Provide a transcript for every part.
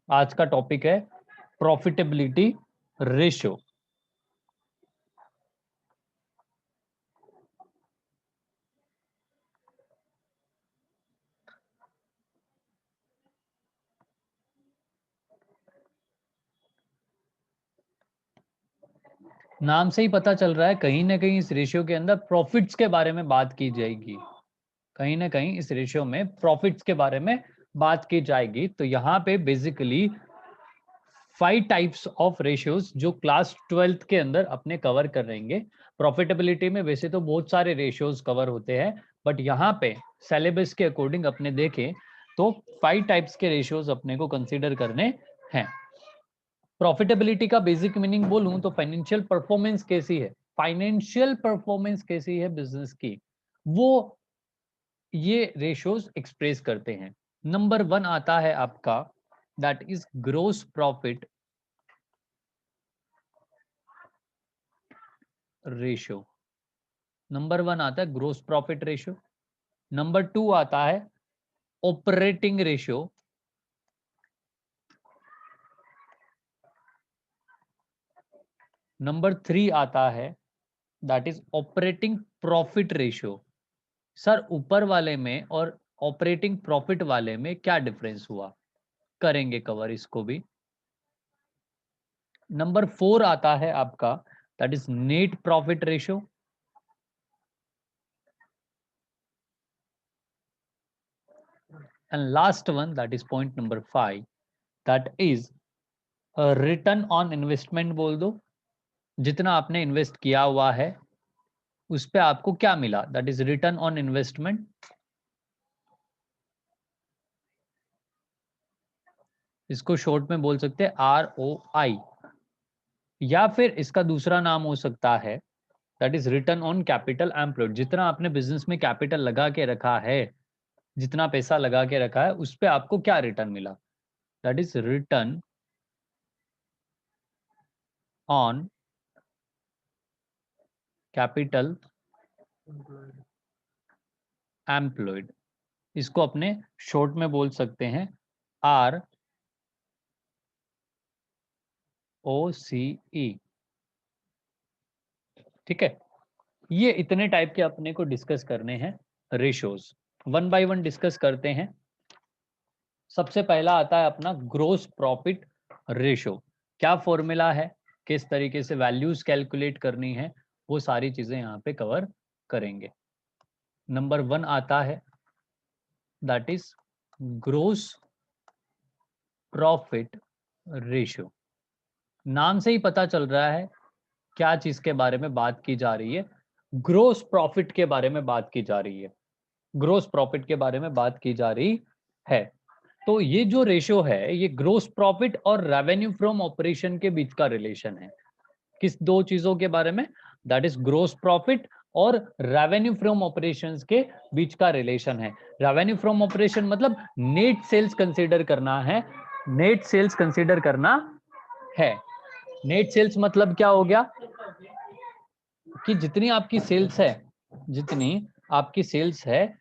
आज का टॉपिक है प्रॉफिटेबिलिटी रेशियो। नाम से ही पता चल रहा है कहीं ना कहीं इस रेशियो के अंदर प्रॉफिट्स के बारे में बात की जाएगी। कहीं ना कहीं इस रेशियो में प्रॉफिट्स के बारे में बात की जाएगी। तो यहाँ पे बेसिकली 5 टाइप्स ऑफ रेशियोज जो क्लास 12th के अंदर अपने कवर कर रहेंगे। प्रॉफिटेबिलिटी में वैसे तो बहुत सारे रेशियोज कवर होते हैं, बट यहाँ पे सिलेबस के अकॉर्डिंग अपने देखें तो 5 टाइप्स के रेशियोज अपने को कंसीडर करने हैं। प्रॉफिटेबिलिटी का बेसिक मीनिंग बोलूं तो फाइनेंशियल परफॉर्मेंस कैसी है, फाइनेंशियल परफॉर्मेंस कैसी है बिजनेस की, वो ये रेशियोज एक्सप्रेस करते हैं। नंबर 1 आता है आपका, that is gross profit ratio. Number 1 आता है ग्रोस प्रॉफिट रेशियो। नंबर 2 आता है ऑपरेटिंग रेशियो। नंबर 3 आता है that is operating profit ratio. Sir ऊपर वाले में और ऑपरेटिंग प्रॉफिट वाले में क्या डिफरेंस हुआ, करेंगे कवर इसको भी। नंबर 4 आता है आपका, that is net profit ratio. And last one that is point number 5, that is return on investment बोल दो। जितना आपने इन्वेस्ट किया हुआ है उस पे आपको क्या मिला, that is return on investment. इसको शॉर्ट में बोल सकते हैं ROI, या फिर इसका दूसरा नाम हो सकता है that is return on capital employed. जितना आपने बिजनेस में कैपिटल लगा के रखा है, जितना पैसा लगा के रखा है उस पे आपको क्या रिटर्न मिला, that is return on capital employed. इसको अपने शॉर्ट में बोल सकते हैं ROCE। ठीक है, ये इतने टाइप के अपने को डिस्कस करने हैं ratios. One by one discuss करते हैं। सबसे पहला आता है अपना ग्रोस प्रॉफिट रेशियो। क्या फॉर्मूला है, किस तरीके से वैल्यूज कैलकुलेट करनी है, वो सारी चीजें यहाँ पे कवर करेंगे। नंबर 1 आता है that is gross profit ratio. नाम से ही पता चल रहा है क्या चीज के बारे में बात की जा रही है, ग्रोस प्रॉफिट के बारे में बात की जा रही है। ग्रोस प्रॉफिट के बारे में बात की जा रही है। तो ये जो रेशियो है ये ग्रोस प्रॉफिट और रेवेन्यू फ्रॉम ऑपरेशन के बीच का रिलेशन है। किस दो चीजों के बारे में, दैट इज ग्रोस प्रॉफिट और रेवेन्यू फ्रॉम ऑपरेशंस के बीच का रिलेशन है। रेवेन्यू फ्रॉम ऑपरेशन मतलब नेट सेल्स कंसीडर करना है, नेट सेल्स कंसीडर करना है। नेट सेल्स मतलब क्या हो गया कि जितनी आपकी सेल्स है, जितनी आपकी सेल्स है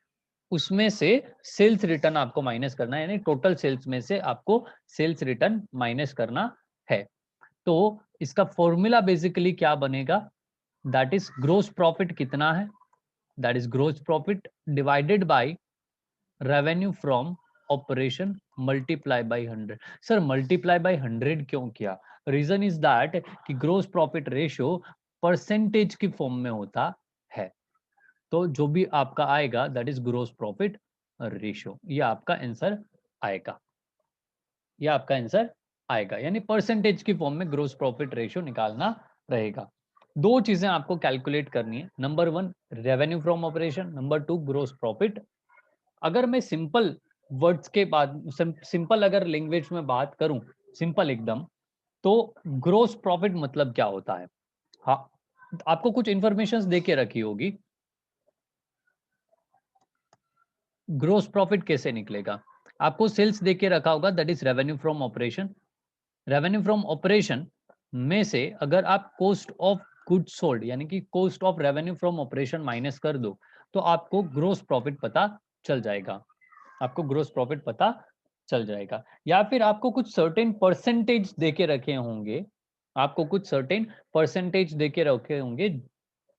उसमें से सेल्स रिटर्न आपको माइनस करना है, यानी टोटल सेल्स में से आपको सेल्स रिटर्न माइनस करना है। तो इसका फॉर्मूला बेसिकली क्या बनेगा, दैट इज ग्रोस प्रॉफिट कितना है, that is gross profit divided by revenue from operation multiply by 100। Sir multiply by 100 क्यों किया, रीजन इज दैट कि ग्रोस प्रॉफिट रेशियो परसेंटेज की फॉर्म में होता है। तो जो भी आपका आएगा that is gross profit ratio, ये आपका आंसर आएगा, ये आपका आंसर आएगा, यानी परसेंटेज की फॉर्म में ग्रोस प्रॉफिट रेशियो निकालना रहेगा। दो चीजें आपको कैलकुलेट करनी है, number 1 revenue from operation, number 2 gross profit. अगर मैं सिंपल वर्ड्स के बाद सिंपल अगर लैंग्वेज में बात करूं, सिंपल एकदम, तो ग्रोस प्रॉफिट मतलब क्या होता है। हाँ, आपको कुछ इंफॉर्मेशन दे के रखी होगी। ग्रोस प्रॉफिट कैसे निकलेगा, आपको सेल्स दे के रखा होगा that is revenue from operation. Revenue from operation में से अगर आप कॉस्ट ऑफ गुड सोल्ड यानी कि cost of revenue from operation minus कर दो तो आपको ग्रोस प्रॉफिट पता चल जाएगा, आपको ग्रोस प्रॉफिट पता चल जाएगा। या फिर आपको कुछ सर्टेन परसेंटेज देके रखे होंगे, आपको कुछ सर्टेन परसेंटेज देके रखे होंगे,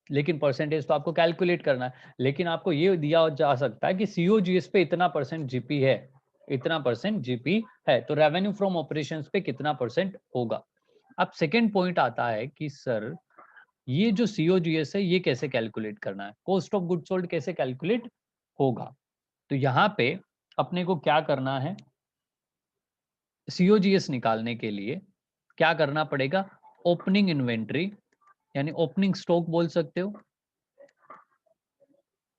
लेकिन परसेंटेज तो आपको कैलकुलेट करना है। लेकिन आपको ये दिया जा सकता है कि सीओजीएस पे इतना परसेंट जीपी है, इतना परसेंट जीपी है, तो रेवेन्यू फ्रॉम ऑपरेशंस पे कितना परसेंट होगा। अब सेकंड पॉइंट आता है कि सर ये जो सीओजीएस है ये कैसे कैलकुलेट करना है, कॉस्ट ऑफ गुड सोल्ड कैसे कैलकुलेट होगा। तो यहाँ पे अपने को क्या करना है, सीओजीएस निकालने के लिए क्या करना पड़ेगा, ओपनिंग इन्वेंट्री यानी ओपनिंग स्टॉक बोल सकते हो,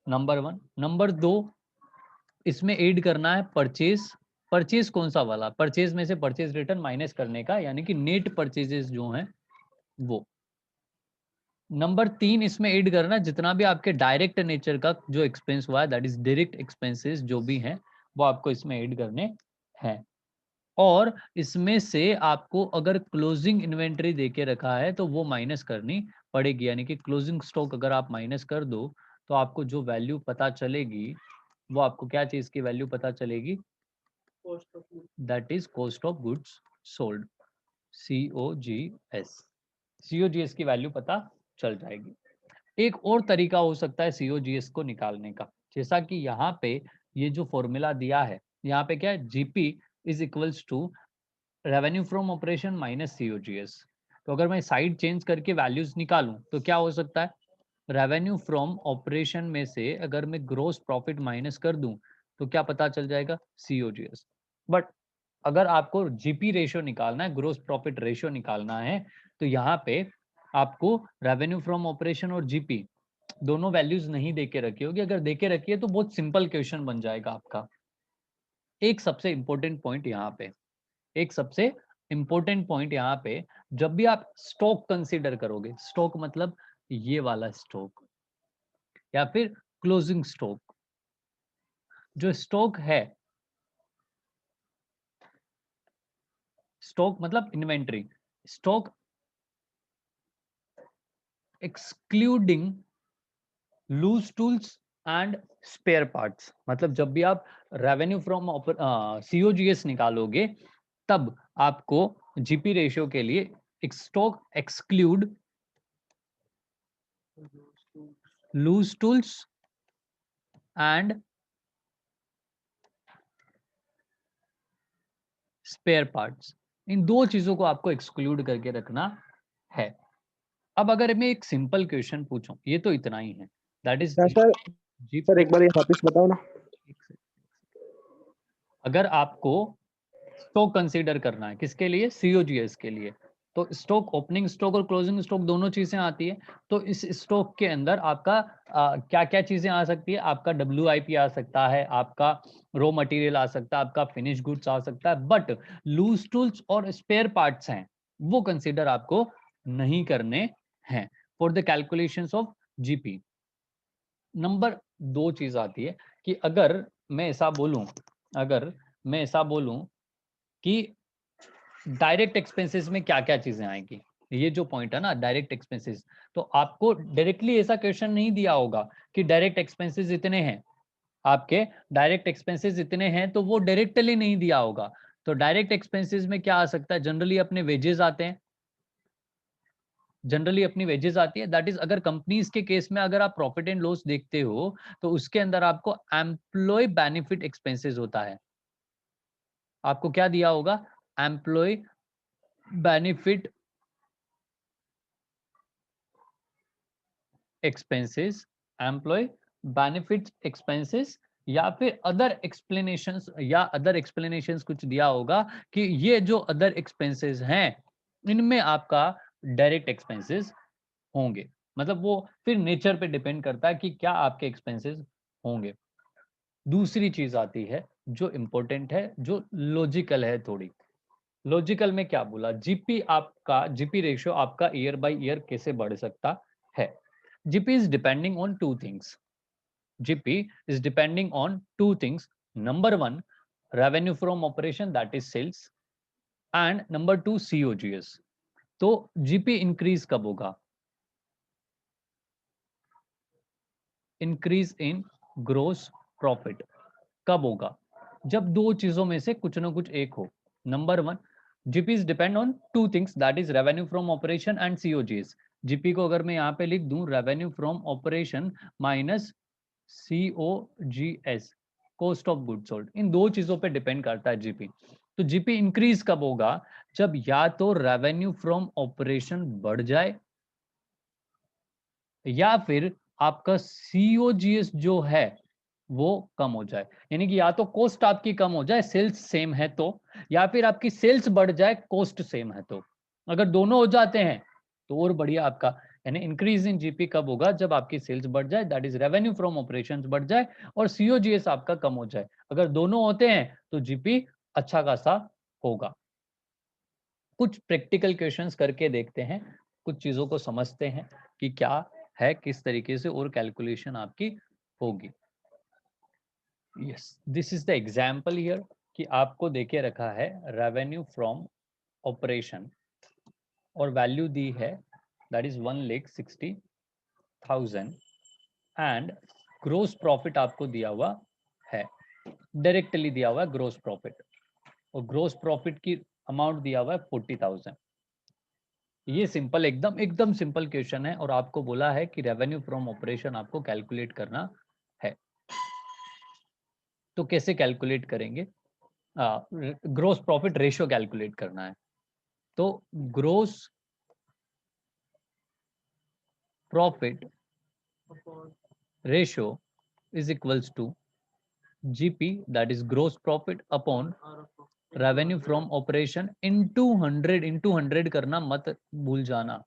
नंबर वन। नंबर दो, इसमें ऐड करना है परचेज। परचेज कौन सा वाला, परचेज में से परचेज रिटर्न माइनस करने का, यानी कि नेट परचेजेस जो हैं वो। नंबर तीन, इसमें ऐड करना जितना भी आपके डायरेक्ट नेचर का जो एक्सपेंस हुआ है, दैट इज डायरेक्ट एक्सपेंसेस जो भी हैं वो आपको इसमें ऐड करने हैं। और इसमें से आपको अगर क्लोजिंग इन्वेंट्री देके रखा है तो वो माइनस करनी पड़ेगी, यानी कि क्लोजिंग स्टॉक अगर आप माइनस कर दो तो आपको जो वैल्यू पता चलेगी वो आपको क्या चीज की वैल्यू पता चलेगी, that is cost of goods sold, COGS। COGS की वैल्यू पता चल जाएगी। एक और तरीका हो सकता है COGS को निकालने का, जैसा कि यहाँ पे ये जो फॉर्मूला दिया है, यहाँ पे क्या है, GP is equals to revenue from operation minus COGS। तो अगर मैं साइड चेंज करके वैल्यूज निकालूं तो क्या हो सकता है, रेवेन्यू फ्रॉम ऑपरेशन में से अगर मैं ग्रोस प्रॉफिट माइनस कर दूं तो क्या पता चल जाएगा, COGS। बट अगर आपको जीपी रेशियो निकालना है, ग्रोस प्रॉफिट रेशियो निकालना है, तो यहाँ पे आपको रेवेन्यू फ्रॉम ऑपरेशन और जीपी दोनों वैल्यूज नहीं देके रखी होगी। अगर देके रखी है तो बहुत सिंपल क्वेश्चन बन जाएगा आपका। एक सबसे इंपॉर्टेंट पॉइंट यहाँ पे, एक सबसे इंपॉर्टेंट पॉइंट यहाँ पे, जब भी आप स्टॉक कंसीडर करोगे, स्टॉक मतलब ये वाला स्टॉक या फिर क्लोजिंग स्टॉक, जो स्टॉक है, स्टॉक मतलब inventory, stock excluding loose tools and spare parts, मतलब जब भी आप रेवेन्यू फ्रॉम COGS निकालोगे तब आपको जीपी रेशियो के लिए stock exclude loose tools and spare parts, इन दो चीजों को आपको एक्सक्लूड करके रखना है। अब अगर मैं एक सिंपल क्वेश्चन पूछूं, ये तो इतना ही है, दैट इज क्या सर? Sir GP. एक बार ये वापस बताओ ना। अगर आपको स्टॉक कंसीडर करना है किसके लिए, COGS के लिए, तो स्टॉक, ओपनिंग स्टॉक और क्लोजिंग स्टॉक दोनों चीजें आती है। तो इस स्टॉक के अंदर आपका क्या क्या चीजें आ सकती है, आपका WIP आ सकता है, आपका रॉ मटेरियल आ सकता है, आपका फिनिश गुड्स आ सकता है, बट लूज टूल्स और स्पेयर पार्ट्स हैं वो कंसीडर आपको नहीं करने हैं for the calculations of GP. Number दो चीज आती है कि अगर मैं ऐसा बोलूं, अगर मैं ऐसा बोलूं कि डायरेक्ट एक्सपेंसेस में क्या क्या चीजें आएंगी, ये जो पॉइंट है ना डायरेक्ट एक्सपेंसेस, तो आपको डायरेक्टली ऐसा क्वेश्चन नहीं दिया होगा कि डायरेक्ट एक्सपेंसेस इतने हैं, आपके डायरेक्ट एक्सपेंसेस इतने हैं, तो वो डायरेक्टली नहीं दिया होगा। तो डायरेक्ट एक्सपेंसेस में क्या आ सकता है, जनरली अपने वेजेस आते हैं, जनरली अपनी वेजेस आती है, दैट इज अगर कंपनीज के केस में अगर आप प्रॉफिट एंड लॉस देखते हो तो उसके अंदर आपको एम्प्लॉय बेनिफिट एक्सपेंसेस होता है, आपको क्या दिया होगा, employ benefit expenses, employ benefit expenses, या फिर अदर एक्सप्लेनेशंस, या अदर एक्सप्लेनेशंस कुछ दिया होगा कि ये जो अदर एक्सपेंसेस हैं इनमें आपका डायरेक्ट एक्सपेंसेस होंगे। मतलब वो फिर नेचर पे डिपेंड करता है कि क्या आपके एक्सपेंसेस होंगे। दूसरी चीज आती है जो इंपॉर्टेंट है, जो लॉजिकल है थोड़ी। लॉजिकल में क्या बोला, जीपी आपका, जीपी रेशियो आपका ईयर बाय ईयर कैसे बढ़ सकता है। GP is depending on two things, GP is depending on two things. Number one, revenue from operation, that is sales, and number two, COGS. तो GP इंक्रीज कब होगा, increase in gross profit कब होगा, जब दो चीजों में से कुछ ना कुछ एक हो। Number one, GP is depend on two things, that is revenue from operation and COGS. GP को अगर मैं यहाँ पे लिख दूं revenue from operation minus COGS, cost of good sold, इन दो चीजों पे डिपेंड करता है जीपी। तो जीपी इंक्रीज कब होगा? जब या तो रेवेन्यू फ्रॉम ऑपरेशन बढ़ जाए या फिर आपका COGS जो है वो कम हो जाए। यानी कि या तो कॉस्ट आपकी कम हो जाए, सेल्स सेम है तो, या फिर आपकी सेल्स बढ़ जाए, कॉस्ट सेम है तो। अगर दोनों हो जाते हैं तो और बढ़िया आपका। यानी इंक्रीज इन जीपी कब होगा? जब आपकी सेल्स बढ़ जाए, that is revenue from operations बढ़ जाए, और COGS आपका कम हो जाए। अगर दोनों होते हैं तो जीपी अच्छा खासा होगा। कुछ प्रैक्टिकल क्वेश्चंस करके देखते हैं, कुछ चीजों को समझते हैं कि क्या है, किस तरीके से और कैलकुलेशन आपकी होगी। Yes, this is the example here कि आपको देके रखा है रेवेन्यू फ्रॉम ऑपरेशन और वैल्यू दी है that is 1,60,000 and gross profit आपको दिया हुआ है, डायरेक्टली दिया हुआ है ग्रोस प्रॉफिट, और ग्रोस प्रॉफिट की अमाउंट दिया हुआ है 40,000। ये सिंपल, एकदम एकदम सिंपल क्वेश्चन है, और आपको बोला है कि रेवेन्यू फ्रॉम ऑपरेशन आपको कैलकुलेट करना है। तो कैसे कैलकुलेट करेंगे? ग्रोस प्रॉफिट रेशियो कैलकुलेट करना है। तो gross profit ratio is equals to GP, that is gross profit upon revenue from operation into 100। Into 100 करना मत भूल जाना।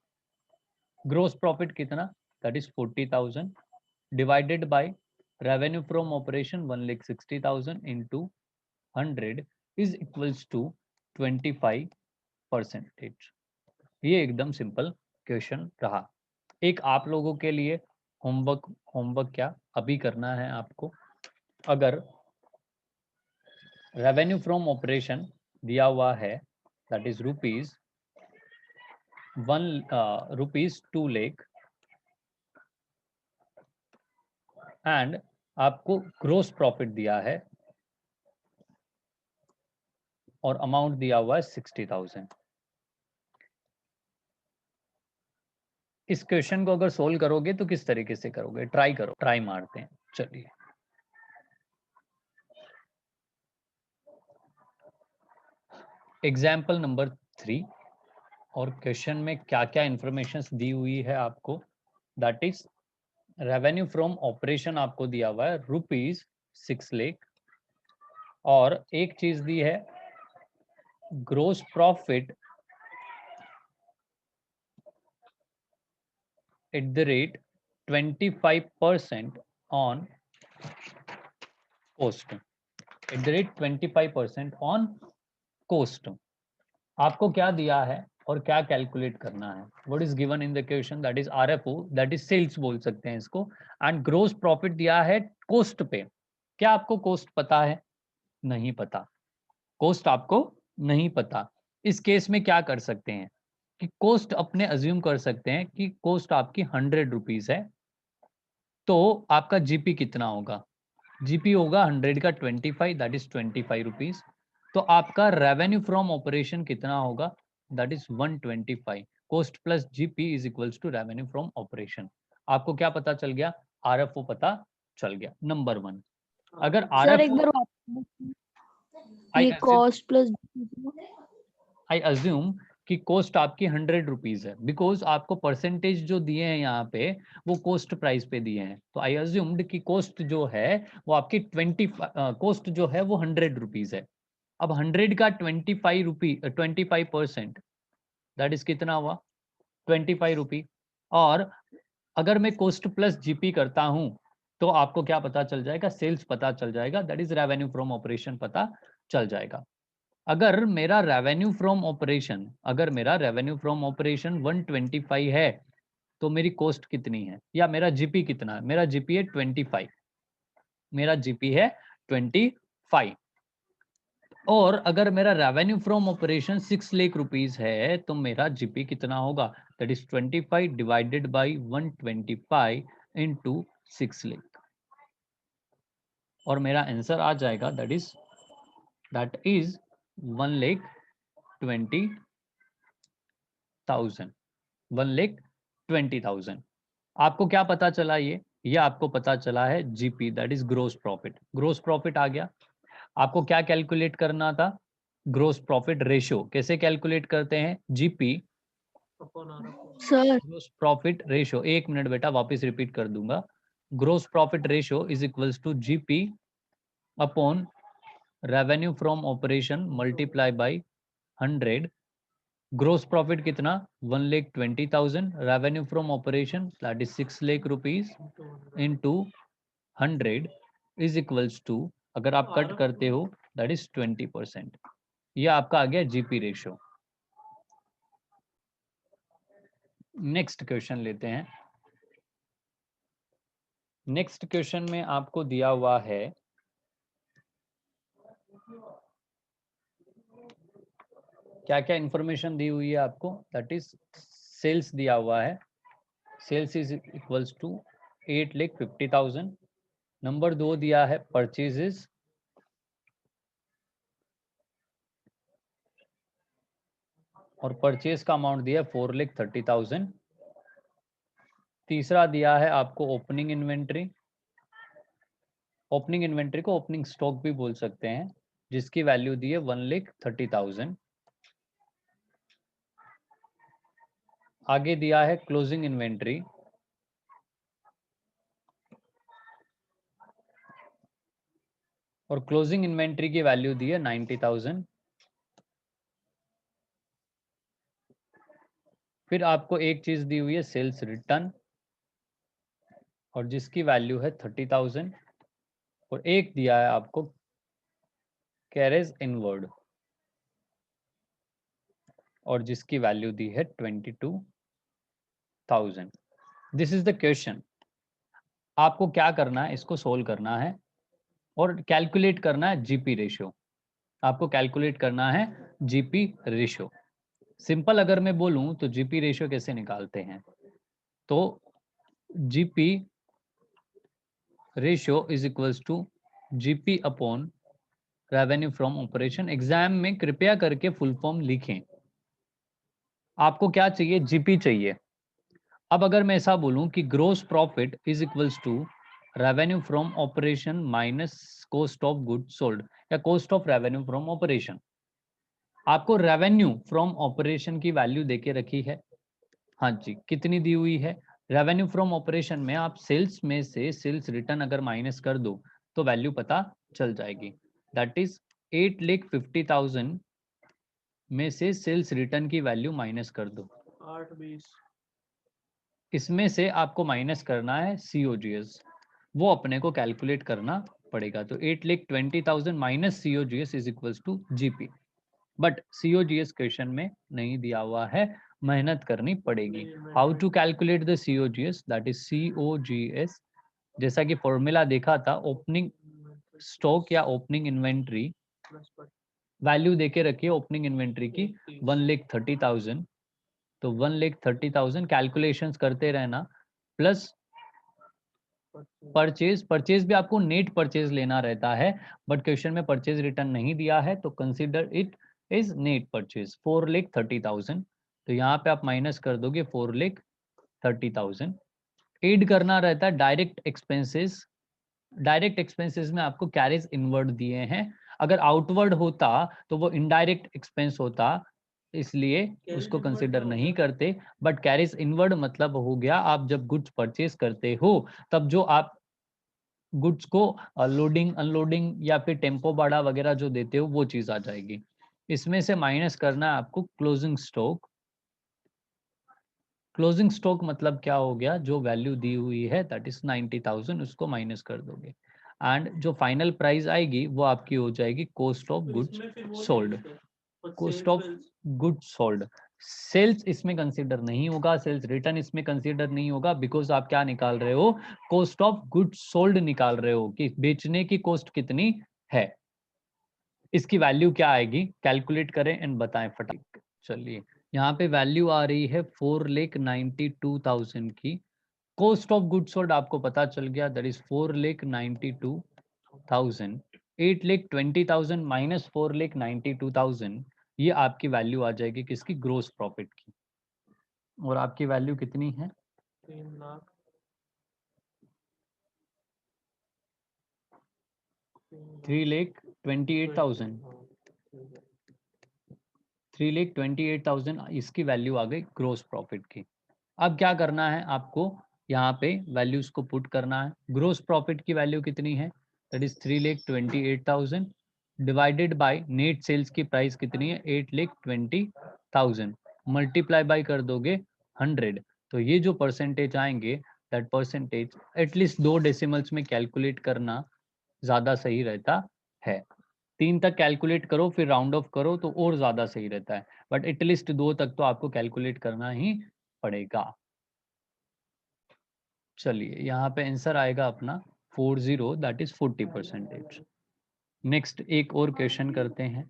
ग्रोस प्रॉफिट कितना? That is 40,000 divided by revenue from operation 1,60,000 into 100 is equals to 25%। ये एकदम सिंपल क्वेश्चन रहा। एक आप लोगों के लिए होमवर्क, होमवर्क क्या अभी करना है आपको? अगर रेवेन्यू फ्रॉम ऑपरेशन दिया हुआ है that is rupees 2 lakh and आपको ग्रोस प्रॉफिट दिया है और अमाउंट दिया हुआ है 60,000। इस क्वेश्चन को अगर सोल्व करोगे तो किस तरीके से करोगे? ट्राई करो, ट्राई मारते हैं, चलिए। एग्जाम्पल नंबर 3, और क्वेश्चन में क्या क्या इंफॉर्मेशन दी हुई है आपको? That is revenue from operation आपको दिया हुआ है ₹6 लाख, और एक चीज दी है gross profit at the rate 25% on cost, at the rate 25% on cost. आपको क्या दिया है और क्या कैलकुलेट करना है? What is given in the question? That is RFO, that is sales बोल सकते हैं इसको, एंड ग्रोस प्रॉफिट दिया है कोस्ट पे। क्या आपको कोस्ट पता है? नहीं पता। कोस्ट आपको नहीं पता। इस केस में क्या कर सकते हैं कि कोस्ट अपने अज्यूम कर सकते हैं कि कोस्ट आपकी 100 रुपीज है, तो आपका जीपी कितना होगा? जीपी होगा 100 का 25, दैट इज 25 रुपीज। तो आपका रेवेन्यू फ्रॉम ऑपरेशन कितना होगा? That is 125। Cost plus GP is equals to revenue from operation. आपको क्या पता चल गया? RFO पता चल गया, नंबर 1। अगर सर एक RFO, बार ये कॉस्ट प्लस आई अज्यूम कि कोस्ट आपकी 100 रुपीज है, बिकॉज आपको परसेंटेज जो दिए हैं यहाँ पे वो कोस्ट प्राइस पे दिए हैं। तो आई अज्यूम्ड कि कोस्ट जो है वो आपकी कोस्ट जो है वो 100 रुपीज है। अब 100 का 25%, दैट इज कितना हुआ? 25 रुपी। और अगर मैं कोस्ट प्लस जीपी करता हूं तो आपको क्या पता चल जाएगा? सेल्स पता चल जाएगा, that is revenue from operation पता चल जाएगा। अगर मेरा रेवेन्यू फ्रॉम ऑपरेशन, अगर मेरा रेवेन्यू फ्रॉम ऑपरेशन 125 है, तो मेरी कॉस्ट कितनी है, या मेरा जीपी कितना है? मेरा जीपी है 25, मेरा जीपी है 25। और अगर मेरा revenue from operation 6 lakh rupees है, तो मेरा जीपी कितना होगा? That is 25 divided by 125 into 6 lakh, और मेरा आंसर आ जाएगा दैट इज दैट इज 1,20,000, 1,20,000। आपको क्या पता चला? ये आपको पता चला है GP, that is gross profit. Gross profit आ गया। आपको क्या कैलकुलेट करना था? Gross profit ratio. कैसे कैलकुलेट करते हैं? GP sir gross profit ratio. एक मिनट बेटा, वापस रिपीट कर दूंगा। Gross profit ratio is equals to GP upon revenue from operation multiply by 100। Gross profit कितना? 1,20,000। Revenue from operation that is 6 lakh rupees into 100 is equals to, अगर आप cut करते हो दैट इज 20%। ये आपका आ गया जीपी रेशियो। नेक्स्ट क्वेश्चन लेते हैं। नेक्स्ट क्वेश्चन में आपको दिया हुआ है क्या क्या इंफॉर्मेशन दी हुई है आपको? दैट इज सेल्स दिया हुआ है। Sales is equals to 8,50,000। Number 2 दिया है परचेजेस, और परचेज का अमाउंट दिया है 4,30,000। तीसरा दिया है आपको ओपनिंग इन्वेंट्री। ओपनिंग इन्वेंट्री को ओपनिंग स्टॉक भी बोल सकते हैं, जिसकी वैल्यू दी है 1,30,000। आगे दिया है क्लोजिंग इन्वेंट्री, और क्लोजिंग इन्वेंट्री की वैल्यू दी है 90,000। फिर आपको एक चीज दी हुई है सेल्स रिटर्न, और जिसकी वैल्यू है 30,000। और एक दिया है आपको कैरेज इनवर्ड, और जिसकी वैल्यू दी है 22,000। This is the question. आपको क्या करना है? इसको सोल्व करना है और कैलकुलेट करना है जीपी रेशियो। आपको कैलकुलेट करना है जीपी रेशियो। सिंपल अगर मैं बोलूं तो जीपी रेशियो कैसे निकालते हैं? तो GP ratio is equals to GP upon revenue from operation. Exam में कृपया करके फुल फॉर्म लिखें। आपको क्या चाहिए? जीपी चाहिए। अब अगर मैं ऐसा बोलूं कि gross profit is equals to revenue from operation minus cost of good sold, या cost of revenue from operation. आपको रेवेन्यू फ्रॉम ऑपरेशन की वैल्यू देके रखी है। हाँ जी, कितनी दी हुई है? रेवेन्यू फ्रॉम ऑपरेशन में आप सेल्स में से सेल्स रिटर्न अगर माइनस कर दो तो वैल्यू पता चल जाएगी। दैट इज 8,50,000 में से सेल्स रिटर्न की वैल्यू माइनस कर दो। 8-20 इसमें से आपको माइनस करना है COGS, वो अपने को कैलकुलेट करना पड़ेगा। तो 8,20,000 minus COGS is equals to GP. But COGS question में नहीं दिया हुआ है, मेहनत करनी पड़ेगी। How to calculate the COGS? That is COGS, जैसा कि फॉर्मूला देखा था, ओपनिंग स्टॉक या ओपनिंग इन्वेंट्री वैल्यू देके रखिए ओपनिंग इन्वेंट्री की 1,30,000। तो 1,30,000 कैलकुलेशंस करते रहना, प्लस परचेज। परचेज भी आपको नेट परचेज लेना रहता है, बट क्वेश्चन में परचेज रिटर्न नहीं दिया है, तो consider it is net purchase 4,30,000। तो यहाँ पे आप माइनस कर दोगे 4,30,000। एड करना रहता है डायरेक्ट एक्सपेंसेस। डायरेक्ट एक्सपेंसेस में आपको कैरेज इनवर्ड दिए हैं। अगर आउटवर्ड होता तो वो इनडायरेक्ट एक्सपेंस होता, इसलिए उसको कंसिडर नहीं करते। बट कैरेज इनवर्ड मतलब हो गया, आप जब गुड्स परचेज करते हो तब जो आप गुड्स को लोडिंग अनलोडिंग या फिर टेम्पो भाड़ा वगैरह जो देते हो वो चीज आ जाएगी। इसमें से माइनस करना है आपको क्लोजिंग स्टॉक। क्लोजिंग स्टॉक मतलब क्या हो गया? जो वैल्यू दी हुई है दैट इज 90,000, उसको माइनस कर दोगे, एंड जो फाइनल प्राइस आएगी वो आपकी हो जाएगी cost of goods sold. Cost of goods sold. Sales इसमें कंसीडर नहीं होगा, सेल्स रिटर्न इसमें कंसीडर नहीं होगा, बिकॉज आप क्या निकाल रहे हो? कॉस्ट ऑफ गुड्स सोल्ड निकाल रहे हो कि बेचने की कॉस्ट कितनी है। इसकी वैल्यू क्या आएगी? कैलकुलेट करें एंड बताएं फटाफट। चलिए, यहाँ पे वैल्यू आ रही है 4,92,000 की। कॉस्ट ऑफ गुड्स सोल्ड आपको पता चल गया, दैट इज 4,92,000 8,20,000 माइनस 4,92,000, ये आपकी वैल्यू आ जाएगी किसकी? ग्रोस प्रॉफिट की। और आपकी वैल्यू कितनी है? 3 लाख 3,28,000। 3,28,000 इसकी वैल्यू आ गई ग्रोस प्रॉफिट की। अब क्या करना है आपको? यहाँ पे वैल्यूज को पुट करना है। ग्रोस प्रॉफिट की वैल्यू कितनी है? That is 3,28,000 divided by net sales की प्राइस कितनी है? 8,20,000 मल्टीप्लाई बाय कर दोगे 100, तो ये जो परसेंटेज आएंगे दैट परसेंटेज एटलीस्ट 2 डेसिमल्स में कैलकुलेट करना ज़्यादा सही रहता है। 3 तक कैलकुलेट करो फिर राउंड ऑफ करो तो और ज़्यादा सही रहता है, बट एटलीस्ट 2 तक तो आपको कैलकुलेट करना ही पड़ेगा। चलिए यहाँ पे आंसर आएगा अपना 40, दैट इज 40%। नेक्स्ट एक और क्वेश्चन करते हैं।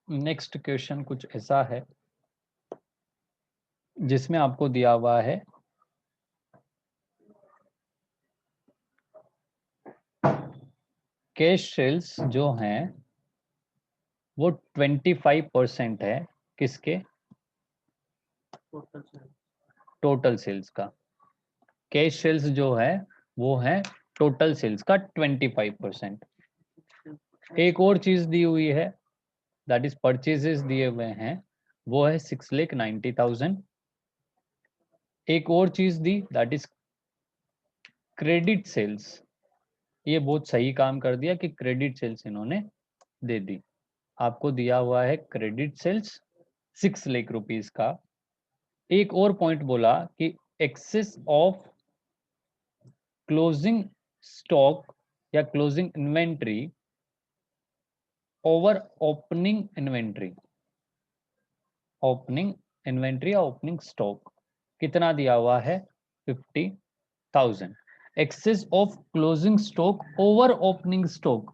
नेक्स्ट क्वेश्चन कुछ ऐसा है जिसमें आपको दिया हुआ है कैश सेल्स जो हैं वो 25% है किसके? टोटल सेल्स का। कैश सेल्स जो है वो है टोटल सेल्स का 25%। एक और चीज दी हुई है दैट इज परचेजेस दिए हुए हैं, वो है 6,90,000। एक और चीज दी दैट इज क्रेडिट सेल्स। ये बहुत सही काम कर दिया कि क्रेडिट सेल्स इन्होंने दे दी। आपको दिया हुआ है क्रेडिट सेल्स 6 लाख रुपीस का। एक और पॉइंट बोला कि एक्सेस ऑफ क्लोजिंग स्टॉक या closing inventory over opening inventory. Opening inventory या ओपनिंग स्टॉक कितना दिया हुआ है? 50,000। Excess of closing stock over opening stock.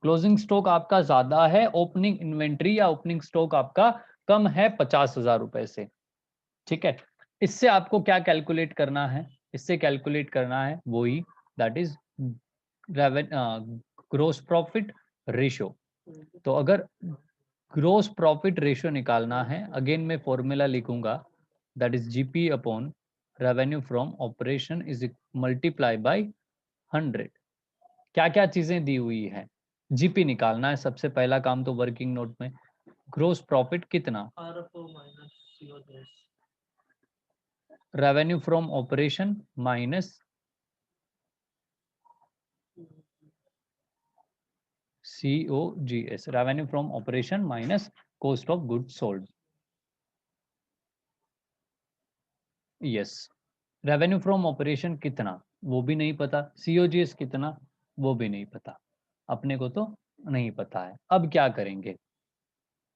Closing stock आपका ज्यादा है, ओपनिंग इन्वेंट्री या ओपनिंग स्टॉक आपका कम है 50,000 रुपए से। ठीक है, इससे आपको क्या कैलकुलेट करना है? इससे कैलकुलेट करना है वही that is gross profit ratio. तो अगर ग्रोस प्रॉफिट रेशियो निकालना है, अगेन मैं फॉर्मूला लिखूंगा that is GP upon revenue from operation is multiply by 100। क्या क्या चीजें दी हुई है? जीपी निकालना है सबसे पहला काम, तो वर्किंग नोट में ग्रोस प्रॉफिट कितना? Revenue from operation minus COGS, revenue from operation minus cost of goods sold. Yes, revenue from operation कितना वो भी नहीं पता, COGS कितना वो भी नहीं पता, अपने को तो नहीं पता है। अब क्या करेंगे?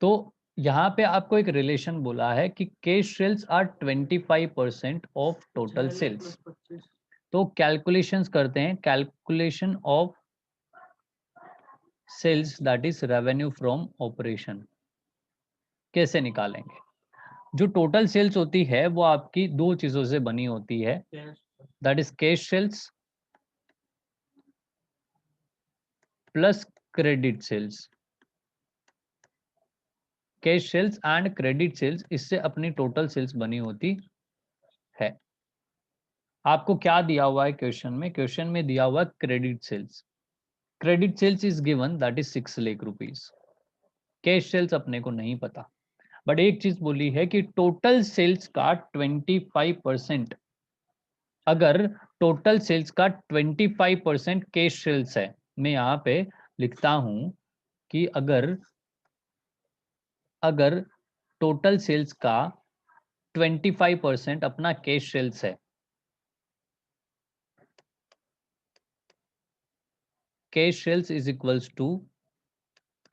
तो यहाँ पे आपको एक रिलेशन बोला है कि cash sales are 25% of total sales. तो कैलकुलेशंस करते हैं। Calculation of sales that is revenue from operation कैसे निकालेंगे? जो टोटल सेल्स होती है वो आपकी दो चीजों से बनी होती है, that is cash sales plus credit sales. Cash sales and credit sales, इससे अपनी टोटल सेल्स बनी होती है। आपको क्या दिया हुआ है क्वेश्चन में? क्वेश्चन में दिया हुआ credit sales. Credit sales is given that is 6 lakh rupees. Cash sales अपने को नहीं पता, बट एक चीज बोली है कि टोटल सेल्स का 25%, अगर टोटल सेल्स का 25% कैश सेल्स है, मैं यहाँ पे लिखता हूं कि अगर अगर टोटल सेल्स का 25% अपना कैश सेल्स है, cash sales is equals to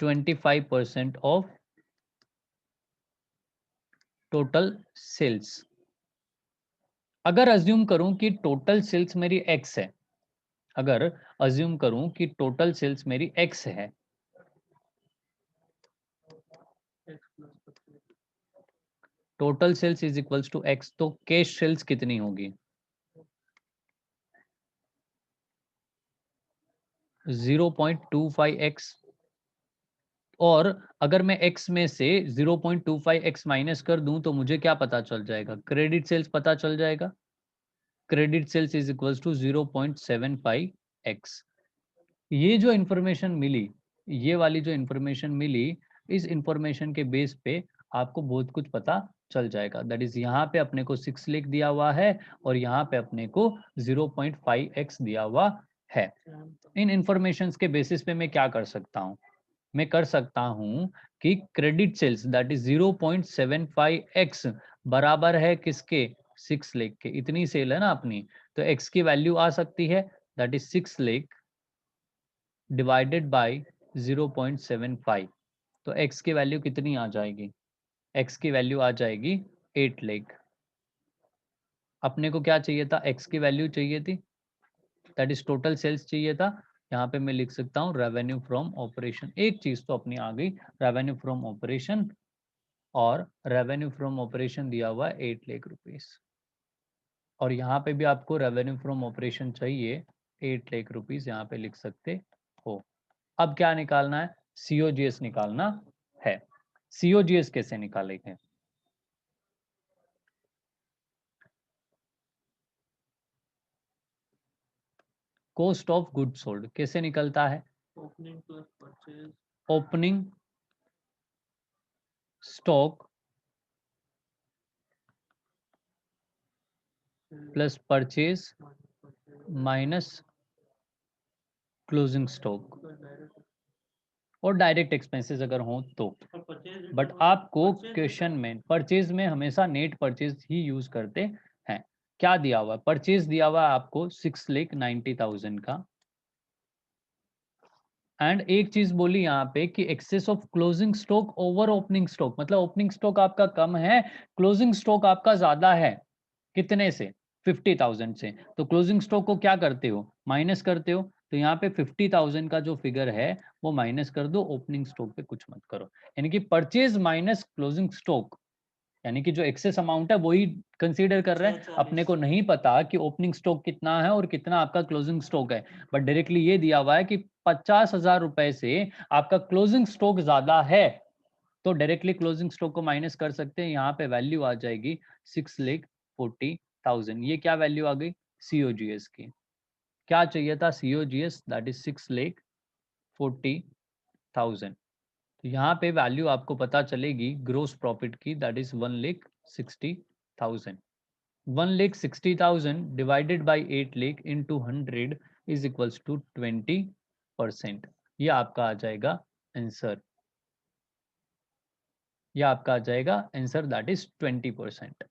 25% of total sales. अगर अज्यूम करूं कि टोटल सेल्स मेरी एक्स है, अगर अज्यूम करूं कि टोटल सेल्स मेरी एक्स है, total sales is equals to X, तो कैश सेल्स कितनी होगी? 0.25x, और अगर मैं x में से 0.25x माइनस कर दूं तो मुझे क्या पता चल जाएगा? क्रेडिट सेल्स पता चल जाएगा। Credit sales is equals to 0.75x। ये जो इंफॉर्मेशन मिली, ये वाली जो इंफॉर्मेशन मिली, इस इंफॉर्मेशन के बेस पे आपको बहुत कुछ पता चल जाएगा। दैट इज यहाँ पे अपने को 6 लिख दिया हुआ है और यहाँ पे अपने को 0.5x दिया हुआ है। इन इंफॉर्मेशंस के बेसिस पे मैं क्या कर सकता हूँ? मैं कर सकता हूँ कि credit sales that is 0.75x बराबर है किसके? 6 लाख के। इतनी सेल है ना अपनी, तो x की वैल्यू आ सकती है that is 6 lakh divided by 0.75। तो x की वैल्यू कितनी आ जाएगी? x की वैल्यू आ जाएगी 8 लाख। अपने को क्या चाहिए था? x की वैल्यू चाहिए थी, दैट इज टोटल सेल्स चाहिए था। यहाँ पे मैं लिख सकता हूँ रेवेन्यू फ्रॉम ऑपरेशन। एक चीज तो अपनी आ गई, रेवेन्यू फ्रॉम ऑपरेशन, और रेवेन्यू फ्रॉम ऑपरेशन दिया हुआ है 8 लाख रुपीस, और यहाँ पे भी आपको रेवेन्यू फ्रॉम ऑपरेशन चाहिए 8 लाख रुपीस, यहाँ पे लिख सकते हो। अब क्या निकालना है? सीओजीएस निकालना है। सीओजीएस कैसे निकालेंगे? कॉस्ट ऑफ गुड सोल्ड कैसे निकलता है? Opening plus purchase opening stock plus purchase minus closing stock, और डायरेक्ट एक्सपेंसेस अगर हो तो। बट आपको क्वेश्चन में परचेज में हमेशा नेट परचेज ही यूज करते हैं। क्या दिया हुआ है? परचेज दिया हुआ है आपको 6,90,000 का। एंड एक चीज बोली यहाँ पे कि excess of closing stock over opening stock, मतलब ओपनिंग स्टॉक आपका कम है, क्लोजिंग स्टॉक आपका ज्यादा है। कितने से? 50,000 से। तो क्लोजिंग स्टॉक को क्या करते हो? माइनस करते हो। तो यहाँ पे 50,000 का जो फिगर है वो माइनस कर दो, ओपनिंग स्टॉक पे कुछ मत करो। यानी कि परचेज माइनस क्लोजिंग स्टॉक, यानी कि जो एक्सेस अमाउंट है वही कंसीडर कर रहे हैं। अपने को नहीं पता कि ओपनिंग स्टॉक कितना है और कितना आपका क्लोजिंग स्टॉक है, बट डायरेक्टली ये दिया हुआ है कि 50,000 रुपए से आपका क्लोजिंग स्टॉक ज्यादा है, तो डायरेक्टली क्लोजिंग स्टॉक को माइनस कर सकते हैं। यहाँ पे वैल्यू आ जाएगी 6,40,000। ये क्या वैल्यू आ गई? सीओजीएस की। क्या चाहिए था? COGS that is 6,40,000। तो यहाँ पे वैल्यू आपको पता चलेगी ग्रोस प्रॉफिट की, that is 1,60,000। 1,60,000 divided by 8 lakh into 100 is equals to 20%। ये आपका आ जाएगा आंसर। ये आपका आ जाएगा आंसर दैट इज 20%।